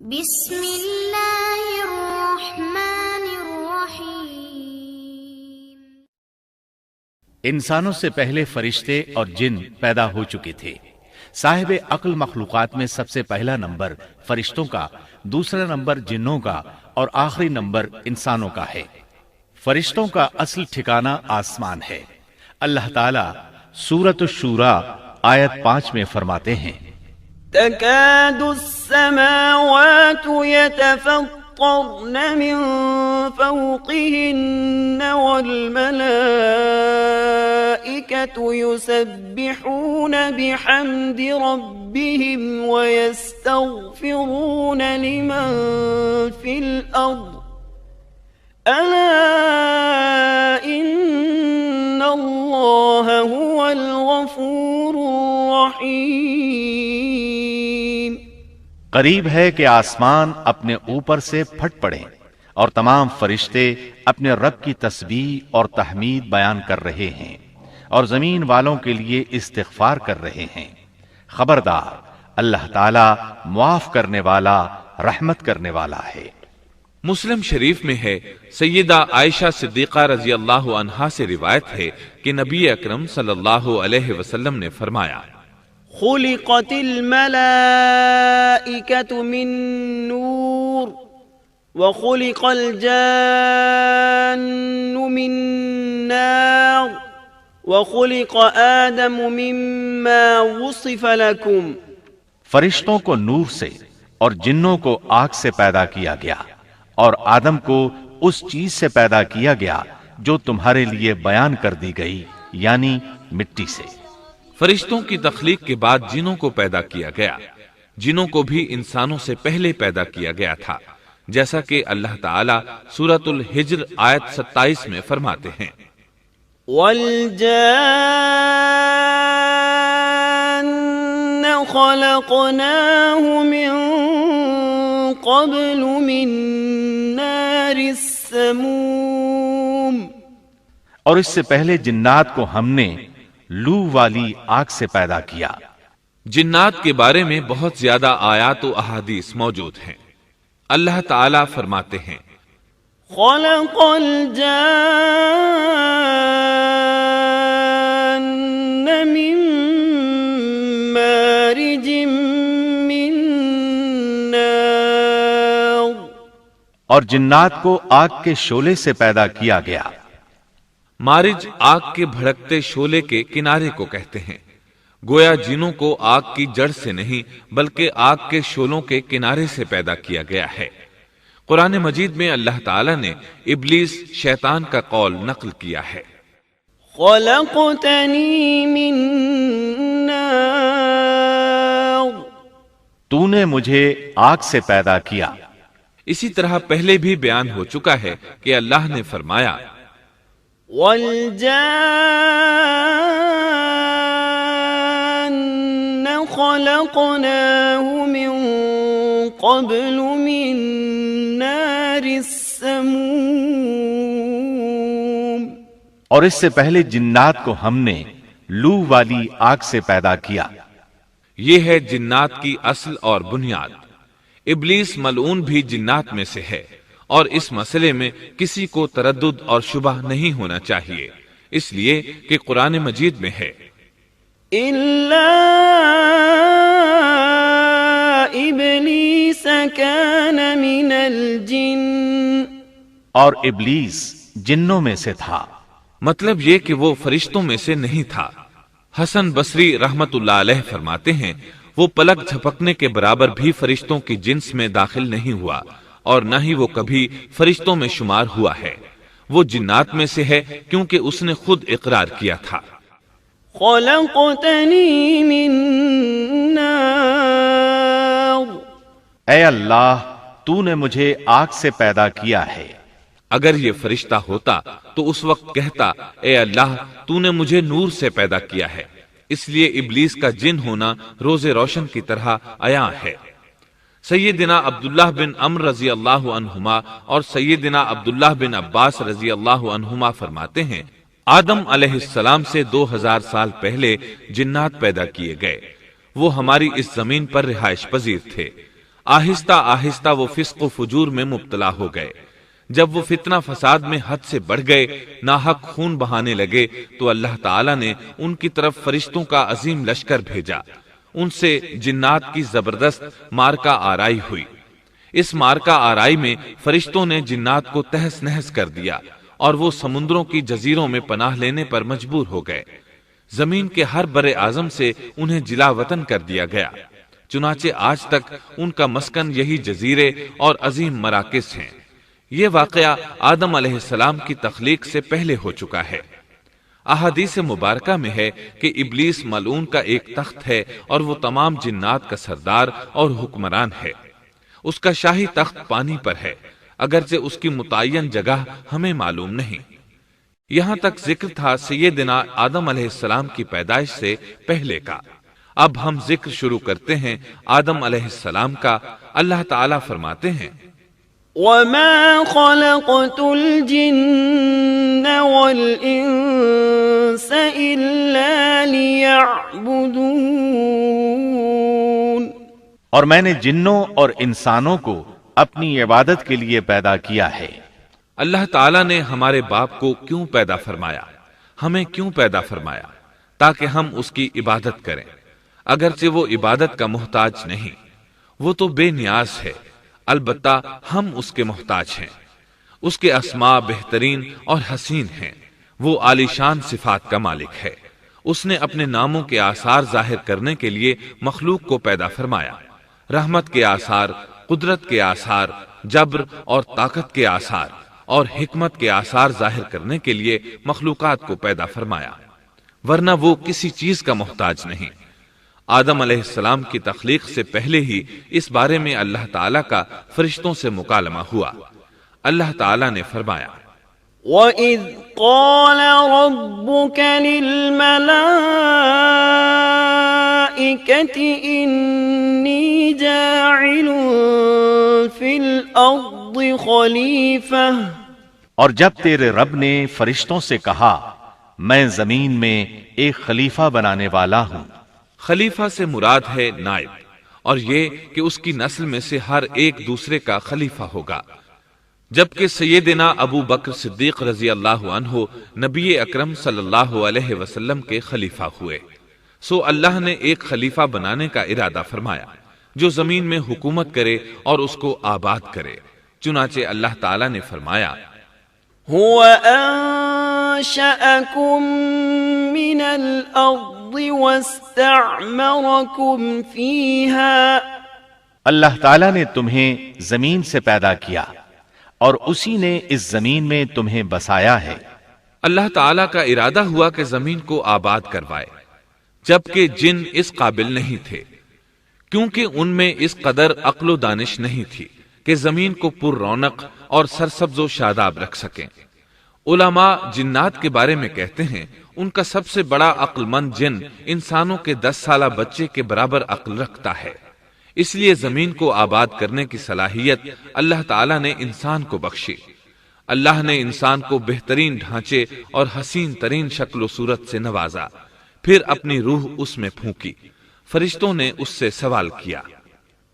بسم اللہ الرحمن الرحیم۔ انسانوں سے پہلے فرشتے اور جن پیدا ہو چکے تھے۔ صاحب عقل مخلوقات میں سب سے پہلا نمبر فرشتوں کا، دوسرا نمبر جنوں کا اور آخری نمبر انسانوں کا ہے۔ فرشتوں کا اصل ٹھکانہ آسمان ہے۔ اللہ تعالی سورۃ الشورى آیت 5 میں فرماتے ہیں، تكاد السماوات يتفطرن من فوقهن والملائكة يسبحون بحمد ربهم ويستغفرون لمن في الأرض ألا إن الله هو الغفور الرحيم۔ قریب ہے کہ آسمان اپنے اوپر سے پھٹ پڑے اور تمام فرشتے اپنے رب کی تسبیح اور تحمید بیان کر رہے ہیں اور زمین والوں کے لیے استغفار کر رہے ہیں۔ خبردار، اللہ تعالی معاف کرنے والا، رحمت کرنے والا ہے۔ مسلم شریف میں ہے، سیدہ عائشہ صدیقہ رضی اللہ عنہا سے روایت ہے کہ نبی اکرم صلی اللہ علیہ وسلم نے فرمایا، خلقت الملائكة من نور وخلق الجان من نار وخلق آدم مما وصف لكم۔ فرشتوں کو نور سے اور جنوں کو آگ سے پیدا کیا گیا اور آدم کو اس چیز سے پیدا کیا گیا جو تمہارے لیے بیان کر دی گئی، یعنی مٹی سے۔ فرشتوں کی تخلیق کے بعد جنوں کو پیدا کیا گیا۔ جنوں کو بھی انسانوں سے پہلے پیدا کیا گیا تھا، جیسا کہ اللہ تعالی سورۃ الحجر آیت 27 میں فرماتے ہیں، وَالْجَانَّ خَلَقْنَاهُ مِن قَبْلُ مِن نَّارِ السَّمُومِ۔ اور اس سے پہلے جنات کو ہم نے لو والی آگ سے پیدا کیا۔ جنات کے بارے میں بہت زیادہ آیات و احادیث موجود ہیں۔ اللہ تعالی فرماتے ہیں، خلق الجان من مارج من نار۔ اور جنات کو آگ کے شعلے سے پیدا کیا گیا۔ مارج آگ کے بھڑکتے شعلے کے کنارے کو کہتے ہیں۔ گویا جنوں کو آگ کی جڑ سے نہیں بلکہ آگ کے شعلوں کے کنارے سے پیدا کیا گیا ہے۔ قرآن مجید میں اللہ تعالی نے ابلیس شیطان کا قول نقل کیا ہے، خلقتنی من نار۔ تو نے مجھے آگ سے پیدا کیا۔ اسی طرح پہلے بھی بیان ہو چکا ہے کہ اللہ نے فرمایا، وَالْجَانَّ خَلَقْنَاهُ مِن قَبْلُ مِن نَّارِ السَّمُومِ۔ اور اس سے پہلے جنات کو ہم نے لو والی آگ سے پیدا کیا۔ یہ ہے جنات کی اصل اور بنیاد۔ ابلیس ملعون بھی جنات میں سے ہے، اور اس مسئلے میں کسی کو تردد اور شبہ نہیں ہونا چاہیے، اس لیے کہ قرآن مجید میں ہے، إِلَّا إِبْلِيسَ كَانَ مِنَ الْجِنِّ۔ اور ابلیس جنوں میں سے تھا۔ مطلب یہ کہ وہ فرشتوں میں سے نہیں تھا۔ حسن بصری رحمت اللہ علیہ فرماتے ہیں، وہ پلک جھپکنے کے برابر بھی فرشتوں کی جنس میں داخل نہیں ہوا، اور نہ ہی وہ کبھی فرشتوں میں شمار ہوا ہے۔ وہ جنات میں سے ہے کیونکہ اس نے خود اقرار کیا تھا، خلقتنی من نار۔ اے اللہ، تو نے مجھے آگ سے پیدا کیا ہے۔ اگر یہ فرشتہ ہوتا تو اس وقت کہتا، اے اللہ، تو نے مجھے نور سے پیدا کیا ہے۔ اس لیے ابلیس کا جن ہونا روز روشن کی طرح عیاں ہے۔ سیدنا عبداللہ بن عمرو رضی اللہ عنہما اور سیدنا عبداللہ بن عباس رضی اللہ عنہما فرماتے ہیں، آدم علیہ السلام سے 2000 سال پہلے جنات پیدا کیے گئے۔ وہ ہماری اس زمین پر رہائش پذیر تھے۔ آہستہ آہستہ وہ فسق و فجور میں مبتلا ہو گئے۔ جب وہ فتنہ فساد میں حد سے بڑھ گئے، ناحق خون بہانے لگے، تو اللہ تعالیٰ نے ان کی طرف فرشتوں کا عظیم لشکر بھیجا۔ ان سے جنات کی زبردست مارکا آرائی ہوئی۔ اس مارکا آرائی میں فرشتوں نے جنات کو تہس نہس کر دیا اور وہ سمندروں کی جزیروں میں پناہ لینے پر مجبور ہو گئے۔ زمین کے ہر بر اعظم سے انہیں جلا وطن کر دیا گیا، چنانچہ آج تک ان کا مسکن یہی جزیرے اور عظیم مراکز ہیں۔ یہ واقعہ آدم علیہ السلام کی تخلیق سے پہلے ہو چکا ہے۔ احادیث مبارکہ میں ہے کہ ابلیس ملعون کا ایک تخت ہے اور وہ تمام جنات کا سردار اور حکمران ہے۔ اس کا شاہی تخت پانی پر ہے، اگرچہ اس کی متعین جگہ ہمیں معلوم نہیں۔ یہاں تک ذکر تھا سیدنا آدم علیہ السلام کی پیدائش سے پہلے کا۔ اب ہم ذکر شروع کرتے ہیں آدم علیہ السلام کا۔ اللہ تعالیٰ فرماتے ہیں، وَمَا خَلَقْتُ الْجِنَّ وَالْإِنسَ إِلَّا لِيَعْبُدُونَ، اور میں نے جنوں اور انسانوں کو اپنی عبادت کے لیے پیدا کیا ہے۔ اللہ تعالیٰ نے ہمارے باپ کو کیوں پیدا فرمایا؟ ہمیں کیوں پیدا فرمایا؟ تاکہ ہم اس کی عبادت کریں، اگرچہ وہ عبادت کا محتاج نہیں۔ وہ تو بے نیاز ہے، البتہ ہم اس کے محتاج ہیں۔ اس کے اسماء بہترین اور حسین ہیں۔ وہ عالی شان صفات کا مالک ہے۔ اس نے اپنے ناموں کے آثار ظاہر کرنے کے لیے مخلوق کو پیدا فرمایا۔ رحمت کے آثار، قدرت کے آثار، جبر اور طاقت کے آثار اور حکمت کے آثار ظاہر کرنے کے لیے مخلوقات کو پیدا فرمایا، ورنہ وہ کسی چیز کا محتاج نہیں۔ آدم علیہ السلام کی تخلیق سے پہلے ہی اس بارے میں اللہ تعالیٰ کا فرشتوں سے مکالمہ ہوا۔ اللہ تعالیٰ نے فرمایا، وَإِذْ قَالَ رَبُّكَ لِلْمَلَائِكَةِ إِنِّي جَاعِلٌ فِي الْأَرْضِ خَلِيفَةً، اور جب تیرے رب نے فرشتوں سے کہا میں زمین میں ایک خلیفہ بنانے والا ہوں۔ خلیفہ سے مراد ہے نائب، اور یہ کہ اس کی نسل میں سے ہر ایک دوسرے کا خلیفہ ہوگا۔ جبکہ سیدنا ابو بکر صدیق رضی اللہ عنہ نبی اکرم صلی اللہ علیہ وسلم کے خلیفہ ہوئے، سو اللہ نے ایک خلیفہ بنانے کا ارادہ فرمایا جو زمین میں حکومت کرے اور اس کو آباد کرے۔ چنانچہ اللہ تعالیٰ نے فرمایا، هو أنشأكم من الأرض واستعمركم فيها، اللہ تعالیٰ نے تمہیں زمین سے پیدا کیا اور اسی نے اس زمین میں تمہیں بسایا ہے۔ اللہ تعالیٰ کا ارادہ ہوا کہ زمین کو آباد کروائے، جبکہ جن اس قابل نہیں تھے، کیونکہ ان میں اس قدر عقل و دانش نہیں تھی کہ زمین کو پر رونق اور سرسبز و شاداب رکھ سکیں۔ علماء جنات کے بارے میں کہتے ہیں ان کا سب سے بڑا عقل مند جن انسانوں کے 10 سالہ بچے کے برابر عقل رکھتا ہے۔ اس لیے زمین کو آباد کرنے کی صلاحیت اللہ تعالیٰ نے انسان کو بخشی۔ اللہ نے انسان کو بہترین ڈھانچے اور حسین ترین شکل و صورت سے نوازا، پھر اپنی روح اس میں پھونکی۔ فرشتوں نے اس سے سوال کیا،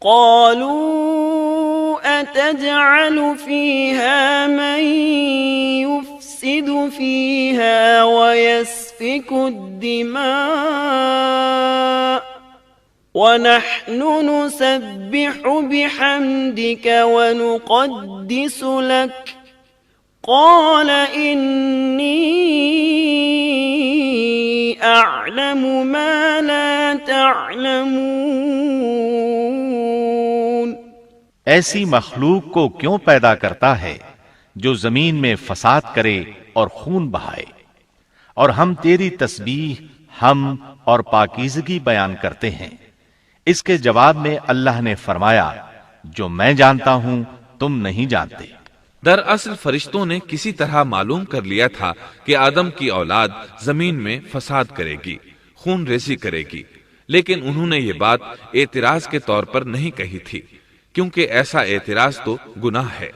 قالوا أتجعل فيها من يفسد فيها ويسفك الدماء ونحن نسبح بحمدك ونقدس لك قال إني أعلم ما لا تعلمون، ایسی مخلوق کو کیوں پیدا کرتا ہے جو زمین میں فساد کرے اور خون بہائے، اور ہم تیری تسبیح، حمد اور پاکیزگی بیان کرتے ہیں۔ اس کے جواب میں اللہ نے فرمایا، جو میں جانتا ہوں تم نہیں جانتے۔ دراصل فرشتوں نے کسی طرح معلوم کر لیا تھا کہ آدم کی اولاد زمین میں فساد کرے گی، خون ریزی کرے گی، لیکن انہوں نے یہ بات اعتراض کے طور پر نہیں کہی تھی، کیونکہ ایسا اعتراض تو گناہ ہے،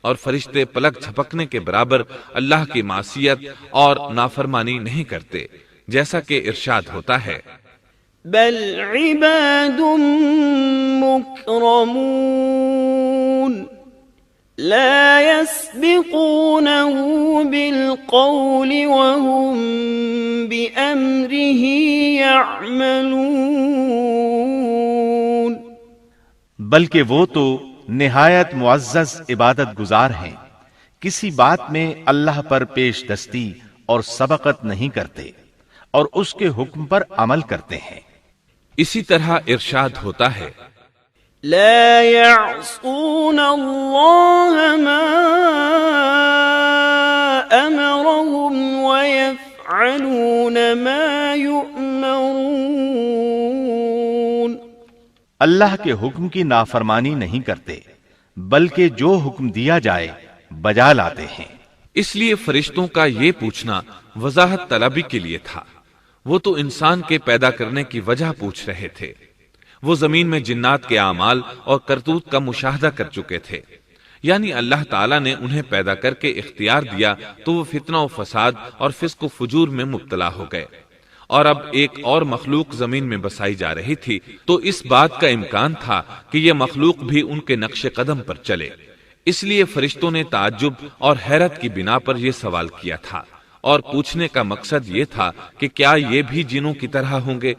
اور فرشتے پلک جھپکنے کے برابر اللہ کی معصیت اور نافرمانی نہیں کرتے، جیسا کہ ارشاد ہوتا ہے، بل عباد مكرمون لا يسبقونه بالقول وهم بأمره يعملون بلکہ وہ تو نہایت معزز عبادت گزار ہیں، کسی بات میں اللہ پر پیش دستی اور سبقت نہیں کرتے اور اس کے حکم پر عمل کرتے ہیں۔ اسی طرح ارشاد ہوتا ہے، لا يعصون الله ما أمرهم ويفعلون ما يؤمرون اللہ کے حکم کی نافرمانی نہیں کرتے بلکہ جو حکم دیا جائے بجا لاتے ہیں۔ اس لیے فرشتوں کا یہ پوچھنا وضاحت طلبی کے لیے تھا۔ وہ تو انسان کے پیدا کرنے کی وجہ پوچھ رہے تھے، وہ زمین میں جنات کے اعمال اور کرتوت کا مشاہدہ کر چکے تھے، یعنی اللہ تعالیٰ نے انہیں پیدا کر کے اختیار دیا تو وہ فتنہ و فساد اور فسق و فجور میں مبتلا ہو گئے، اور اب ایک اور مخلوق زمین میں بسائی جا رہی تھی تو اس بات کا امکان تھا کہ یہ مخلوق بھی ان کے نقش قدم پر چلے۔ اس لیے فرشتوں نے تعجب اور حیرت کی بنا پر یہ سوال کیا تھا، اور پوچھنے کا مقصد یہ تھا کہ کیا یہ بھی جنوں کی طرح ہوں گے؟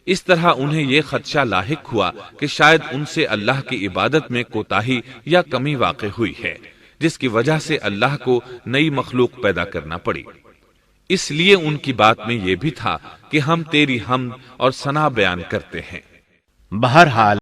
اس طرح انہیں یہ خدشہ لاحق ہوا کہ شاید ان سے اللہ کی عبادت میں کوتاہی یا کمی واقع ہوئی ہے، جس کی وجہ سے اللہ کو نئی مخلوق پیدا کرنا پڑی۔ اس لیے ان کی بات میں یہ بھی تھا کہ ہم تیری حمد اور ثنا بیان کرتے ہیں۔ بہرحال